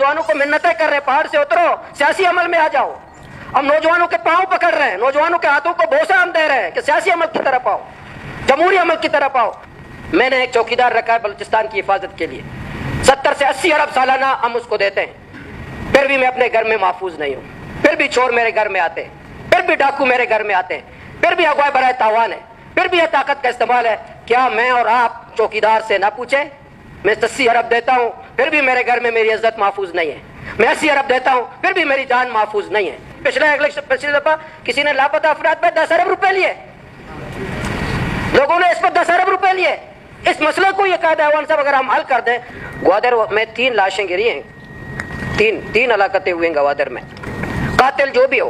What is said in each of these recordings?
नौजवानों को मिन्नतें कर रहे हैं, पहाड़ से उतरो, सियासी अमल में आ जाओ। हम नौजवानों के पांव पकड़ रहे हैं, नौजवानों के हाथों को बोसा हम दे रहे हैं कि सियासी अमल की तरफ आओ, जमहूरी अमल की तरफ आओ। मैंने एक चौकीदार रखा है बलूचिस्तान की हिफाजत के लिए, 70 से 80 अरब सालाना हम उसको देते हैं, फिर भी मैं अपने घर में महफूज नहीं हूँ, फिर भी चोर मेरे घर में आते हैं, फिर भी डाकू मेरे घर में आते हैं, फिर भी अगवा बराए तावान है, फिर भी यह ताकत का इस्तेमाल है। क्या मैं और आप चौकीदार से ना पूछे? मैं 80 अरब देता हूँ, फिर भी मेरे घर में मेरी इज्जत महफूज नहीं है। मैं 80 अरब देता हूँ, फिर भी मेरी जान महफूज नहीं है। पिछली दफा किसी ने लापता अफराद पर 10 अरब रुपए लिए, लोगों ने इस पर 10 अरब रुपए लिए। इस मसले को ये कायदा ऐवान साहब अगर हम हल कर दें, ग्वादर में 3 लाशें गिरी हैं, तीन हलाकतें हुई हैं ग्वादर में। कातिल जो भी हो,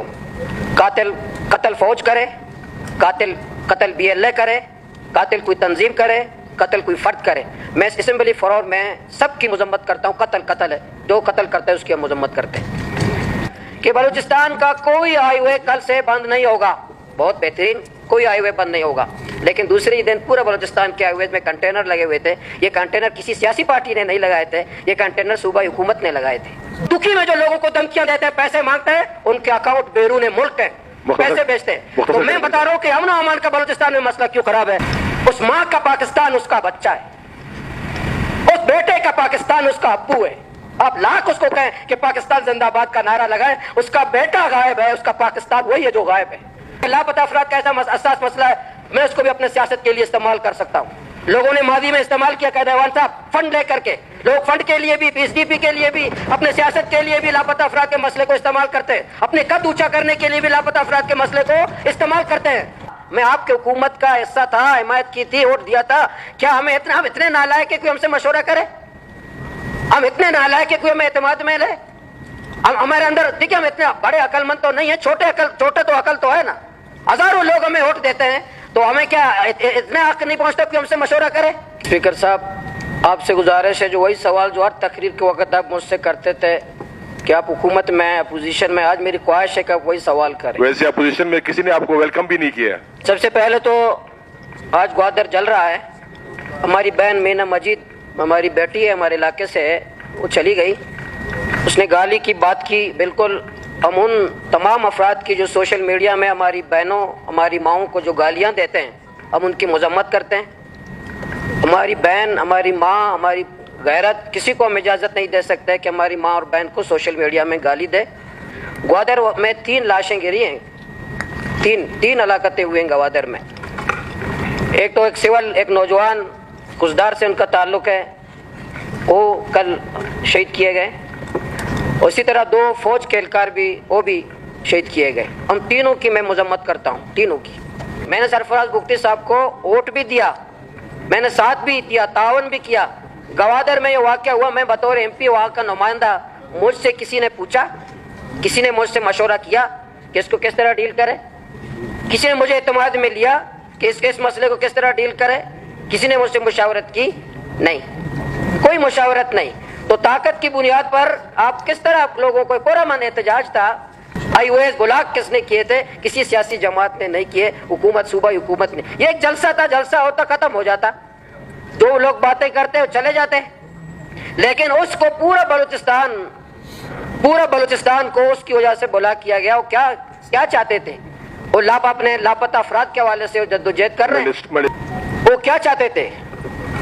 कातिल कत्ल फौज करे, कातिल कत्ल BLA करे, कातिल कोई तंजीम करे, कत्ल कोई फर्द करे। मैं इस असेंबली फॉर में सबकी मजम्मत करता हूँ। कत्ल है, जो कत्ल करता है उसकी हम मजम्मत करते हैं। कि बलूचिस्तान का कोई हाईवे कल से बंद नहीं होगा, बहुत बेहतरीन, कोई हाईवे बंद नहीं होगा। लेकिन दूसरे दिन पूरा बलूचिस्तान के हाईवे में कंटेनर लगे हुए थे। ये कंटेनर किसी सियासी पार्टी ने नहीं लगाए थे, ये कंटेनर सूबाई हुकूमत ने लगाए थे। दुखी में जो लोगों को धमकियां देते हैं, पैसे मांगते हैं, उनके अकाउंट बैरून मुल्क है, पैसे बेचते हैं। तो मैं बता रहा हूँ कि अमन अमान का बलूचिस्तान में मसला क्यों खराब है। उस माँ का पाकिस्तान उसका बच्चा है, उस बेटे का पाकिस्तान उसका अब्बू है। आप लाख उसको कहें कि पाकिस्तान जिंदाबाद का नारा लगाए, उसका बेटा गायब है, उसका पाकिस्तान वही है जो गायब है। लापता अफराद का ऐसा हसास मसला है, मैं उसको भी अपने सियासत के लिए इस्तेमाल कर सकता हूँ। लोगों ने मादी में इस्तेमाल किया कायदा ऐवान साहब, फंड लेकर के लोग फंड के लिए भी, SDP के लिए भी, अपने सियासत के लिए भी लापता अफराद के मसले को इस्तेमाल करते हैं, अपने कद ऊंचा करने के लिए भी लापता अफराद के मसले को इस्तेमाल करते हैं। मैं आपके हुकूमत का हिस्सा था, हिमायत की थी, वोट दिया था। क्या हम इतने नालायक कि कोई हमसे मशवरा करे? हम इतने नालायक कि कोई हमें एतमाद में ले? हमारे अंदर देखिए, हम इतने बड़े अकलमंद तो नहीं है, छोटे तो अकल तो है ना। हजारों लोग हमें वोट देते हैं, तो हमें क्या इतने हक नहीं पहुंचता कि हमसे मशवरा करे? स्पीकर साहब, आपसे गुजारिश है, जो वही सवाल जो हर तकरीर के वक्त आप मुझसे करते थे कि आप हुकूमत में, अपोजिशन में, आज मेरी ख्वाहिश है कि आप वही सवाल करें। वैसे अपोजिशन में किसी ने आपको वेलकम भी नहीं किया। सबसे पहले तो आज ग्वादर जल रहा है। हमारी बहन मीना मजीद, हमारी बेटी है, हमारे इलाके से है, वो चली गई, उसने गाली की बात की। बिल्कुल हम उन तमाम अफराद की जो सोशल मीडिया में हमारी बहनों, हमारी माओं को जो गालियां देते हैं, हम उनकी मजम्मत करते हैं। हमारी बहन, हमारी माँ, हमारी गैरत, किसी को हम इजाज़त नहीं दे सकते कि हमारी माँ और बहन को सोशल मीडिया में गाली दे। ग्वादर में 3 लाशें गिरी हैं, तीन हलाकतें हुई हैं ग्वादर में। एक तो एक सिविल, एक नौजवान कुसदार से उनका ताल्लुक़ है, वो कल शहीद किए गए। उसी तरह 2 फौज के एहलकार भी, वो भी शहीद किए गए। हम तीनों की मैं मजम्मत करता हूँ, तीनों की। मैंने सरफराज बुख्ती साहब को वोट भी दिया, मैंने साथ भी दिया, तावन भी किया। ग्वादर में ये वाक़या हुआ, मैं बतौर MP वहाँ का नुमाइंदा, मुझसे किसी ने पूछा, किसी ने मुझसे मशवरा किया कि इसको किस तरह डील करे? किसी ने मुझे एतमाद में लिया कि इस मसले को किस तरह डील करे? किसी ने मुझसे मुशावरत की? नहीं, कोई मुशावरत नहीं। तो ताकत की बुनियाद पर आप किस तरह आप लोगों को, पुरअमन एहतजाज था, IOS बुलाक किसने किए थे? किसी सियासी जमात ने नहीं किए, हुकूमत, सूबाई हुकूमत ने। ये एक जलसा था, जलसा होता खत्म हो जाता, जो लोग बातें करते हो चले जाते। लेकिन उसको पूरा बलूचिस्तान को उसकी वजह से बुला किया गया। वो क्या चाहते थे? वो अपने लापता अफराद के हवाले से जद्दोजहद कर रहे हैं। वो क्या चाहते थे?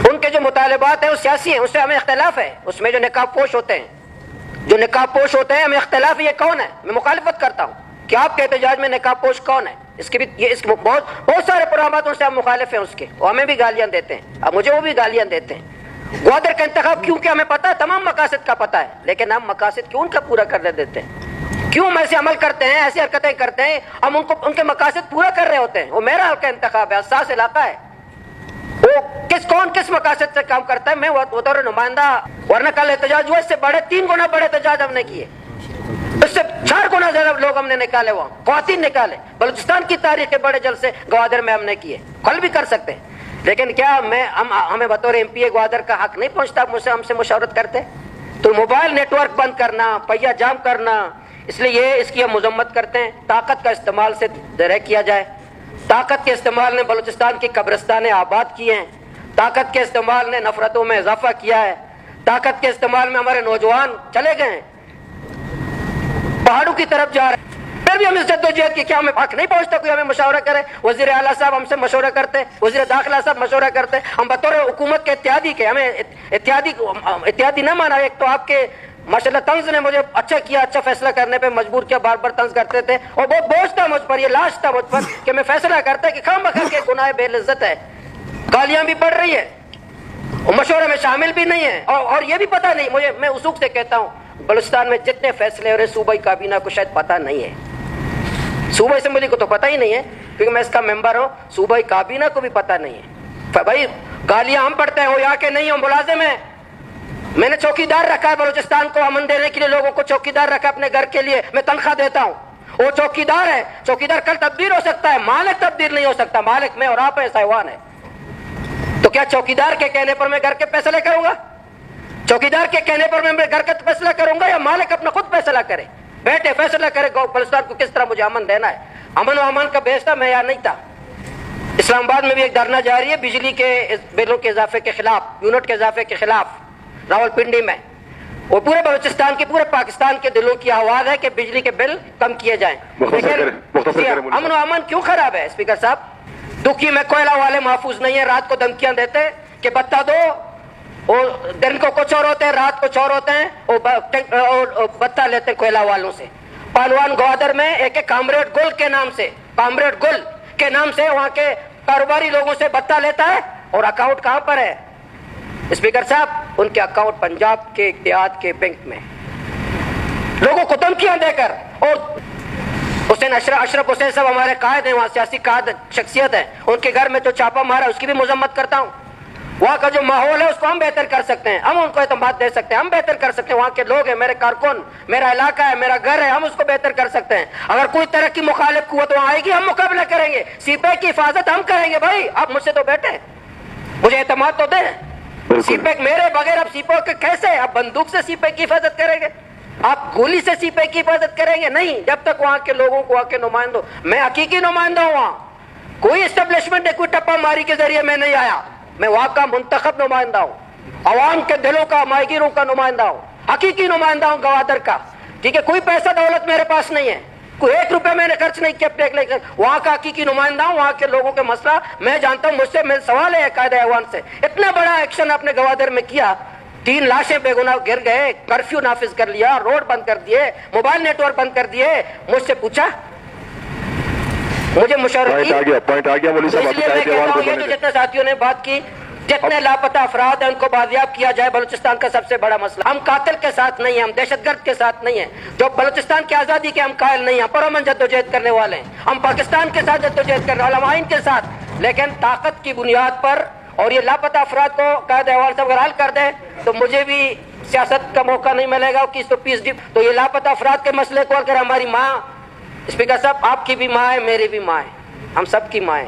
उनके जो मुतालबात है वो सियासी है, उससे हमें इख्तलाफ है। उसमें जो निकाब पोश होते हैं, हमें इख्तलाफ है। ये कौन है? मैं मुखालिफत करता हूँ कि आपके एहतजाज में निकाब पोश कौन है। इसके भी बहुत सारे प्रोग्रामों से हम मुखालिफ हैं उसके, और हमें भी गालियां देते हैं। अब मुझे वो भी गालियां देते हैं। ग्वादर का इंतखाब क्यों? क्या हमें पता है, तमाम मकासद का पता है, लेकिन हम मकासद क्यों उनका पूरा करने देते हैं? क्यों हम ऐसे अमल करते हैं, ऐसी हरकतें करते हैं? हम उनके मकासद पूरा कर रहे होते हैं। वो मेरा हल्का इंतखाब है, हसास इलाका है। वो कौन किस मकासद से काम करता है, मैं बतौर नुमाइंदा। वरना कल एहतजाज हुआ, इससे बड़े 3 गुना बड़े एहतजाज हमने किए, इससे 4 गुना ज्यादा लोग हमने निकाले, वहाँ ख़वातीन निकाले। बलूचिस्तान की तारीख के बड़े जलसे ग्वादर में हमने किए, कल भी कर सकते हैं। लेकिन क्या हमें बतौर MP ग्वादर का हक नहीं पहुँचता? हमसे मुशावरत करते तो मोबाइल नेटवर्क बंद करना, पहिया जाम करना। इसलिए इसकी हम मजम्मत करते हैं। ताकत का इस्तेमाल से दर किया जाए। ताकत के इस्तेमाल ने बलूचिस्तान की कब्रिस्तानें आबाद की हैं। ताकत के इस्तेमाल ने नफरतों में इजाफा किया है। طاقت کے استعمال میں ہمارے نوجوان چلے گئے ہیں، پہاڑوں کی طرف جا رہے ہیں، پھر بھی ہم اس جدوجہد کی کیا ہمیں حق نہیں پہنچتا کوئی ہمیں مشورہ کرے؟ وزیر اعلیٰ صاحب ہم سے مشورہ کرتے، وزیر داخلہ صاحب مشورہ کرتے، ہم بطور حکومت کے اتحادی کے ہمیں اتحادی نہ مانا۔ ایک تو آپ کے ماشاءاللہ طنز نے مجھے اچھا فیصلہ کرنے پہ مجبور کیا، بار بار طنز کرتے تھے اور بہت بوجھ تھا مجھ پر، یہ لاش تھا مجھ پر کہ میں فیصلہ کرتا کہ خام بخیر کے گناہ بے لذت ہے، گالیاں بھی پڑ رہی ہے اور مشورے میں شامل بھی نہیں ہے، اور یہ بھی پتہ نہیں مجھے، میں اصول سے کہتا ہوں بلوچستان میں جتنے فیصلے ہو رہے صوبائی کابینہ کو شاید پتہ نہیں ہے، صوبائی اسمبلی کو تو پتہ ہی نہیں ہے کیونکہ میں اس کا ممبر ہوں، صوبائی کابینہ کو بھی پتہ نہیں ہے۔ بھائی گالیاں ہم پڑھتے ہیں، ہو یا کہ نہیں ہو ملازم ہیں، میں نے چوکیدار رکھا ہے بلوچستان کو امن دینے کے لیے، لوگوں کو چوکیدار رکھا اپنے گھر کے لیے، میں تنخواہ دیتا ہوں، وہ چوکیدار ہے، چوکیدار کل تبدیل ہو سکتا ہے، مالک تبدیل نہیں ہو سکتا، مالک میں اور آپ ہیں، سائوان ہے، تو کیا چوکیدار کے کہنے پر میں گھر کے فیصلے کروں گا؟ چوکیدار کے کہنے پر میں گھر کا فیصلہ کروں گا یا مالک اپنا خود فیصلہ کرے، بیٹھے فیصلہ کرے بلوچستان کو کس طرح مجھے امن دینا ہے؟ امن و امان کا بیس تھا، میں یہاں نہیں تھا۔ اسلام آباد میں بھی ایک دھرنا جاری ہے بجلی کے بلوں کے اضافے کے خلاف، یونٹ کے اضافے کے خلاف، راول پنڈی میں، اور پورے بلوچستان کی، پورے پاکستان کے دلوں کی آواز ہے کہ بجلی کے بل کم کیے جائیں۔ امن و امان کیوں خراب ہے اسپیکر صاحب؟ دکھی میں کوئلہ والے محفوظ نہیں ہیں، رات کو دھمکیاں دیتے کہ بتا دو، اور دن کو کچھ اور ہوتے ہیں، رات کو چور ہوتے ہیں، اور بتا لیتے ہیں کوئلہ والوں سے۔ پالوان گوادر میں ایک کامریڈ گل کے نام سے، کامریڈ گل کے نام سے وہاں کے کاروباری لوگوں سے بتا لیتا ہے، اور اکاؤنٹ کہاں پر ہے اسپیکر صاحب؟ ان کے اکاؤنٹ پنجاب کے دیہات کے بینک میں، لوگوں کو دھمکیاں دے کر۔ اور حسین اشرف حسین صاحب ہمارے قائد ہیں، وہاں سیاسی قائد شخصیت ہیں، ان کے گھر میں تو چھاپا مارا، اس کی بھی مذمت کرتا ہوں۔ وہاں کا جو ماحول ہے اس کو ہم بہتر کر سکتے ہیں، ہم ان کو اعتماد دے سکتے ہیں، ہم بہتر کر سکتے ہیں، وہاں کے لوگ ہیں، میرے کارکن، میرا علاقہ ہے، میرا گھر ہے، ہم اس کو بہتر کر سکتے ہیں۔ اگر کوئی طرح کی مخالف قوت وہاں آئے گی ہم مقابلہ کریں گے، سی پیک کی حفاظت ہم کریں گے۔ بھائی آپ مجھ سے تو بیٹھے، مجھے اعتماد تو دیں۔ سی پیک میرے بغیر اب سی پیک کیسے؟ آپ بندوق سے سی پیک کی حفاظت کریں گے؟ آپ گولی سے سی پیک کی حفاظت کریں گے؟ نہیں، جب تک وہاں کے لوگوں کو، وہاں کے نمائندوں، میں حقیقی نمائندہ ہوں، وہاں کوئی اسٹیبلشمنٹ کوئی ٹپا ماری کے ذریعے میں نہیں آیا، میں وہاں کا منتخب نمائندہ ہوں، عوام کے دلوں کا، ماہی گیروں کا نمائندہ ہوں، حقیقی نمائندہ ہوں گوادر کا، ٹھیک ہے؟ کوئی پیسہ دولت میرے پاس نہیں ہے، کوئی 1 روپے میں نے خرچ نہیں کیا ٹیک لے کر، وہاں کا حقیقی نمائندہ ہوں، وہاں کے لوگوں کے مسئلہ میں جانتا ہوں۔ مجھ سے میرا سوال ہے قائد ایوان سے، اتنا بڑا ایکشن آپ نے گوادر میں کیا، 3 لاشیں بے گناہ گر گئے، کرفیو نافذ کر لیا، روڈ بند کر دیے، موبائل نیٹ ورک بند کر دیے، مجھ سے پوچھا؟ مجھے مشورہ پوائنٹ آ گیا مولوی صاحب، اس لیے میں کہتا ہوں یہ جو جتنے ساتھیوں نے بات کی، جتنے لاپتہ افراد ہیں ان کو بازیاب کیا جائے، بلوچستان کا سب سے بڑا مسئلہ۔ ہم قاتل کے ساتھ نہیں ہیں، ہم دہشت گرد کے ساتھ نہیں ہیں، جو بلوچستان کی آزادی کے ہم قائل نہیں ہیں، پرامن جدوجہد کرنے والے ہیں، ہم پاکستان کے ساتھ جدوجہد کرنے والے، ہم آئین کے ساتھ، لیکن طاقت کی بنیاد پر، اور یہ لاپتہ افراد کو قائد احوال صاحب اگر حل کر دیں تو مجھے بھی سیاست کا موقع نہیں ملے گا، کس تو پیس ڈپ، تو یہ لاپتہ افراد کے مسئلے کو اگر ہماری ماں، اسپیکر صاحب آپ کی بھی ماں ہے، میری بھی ماں ہے، ہم سب کی ماں ہے،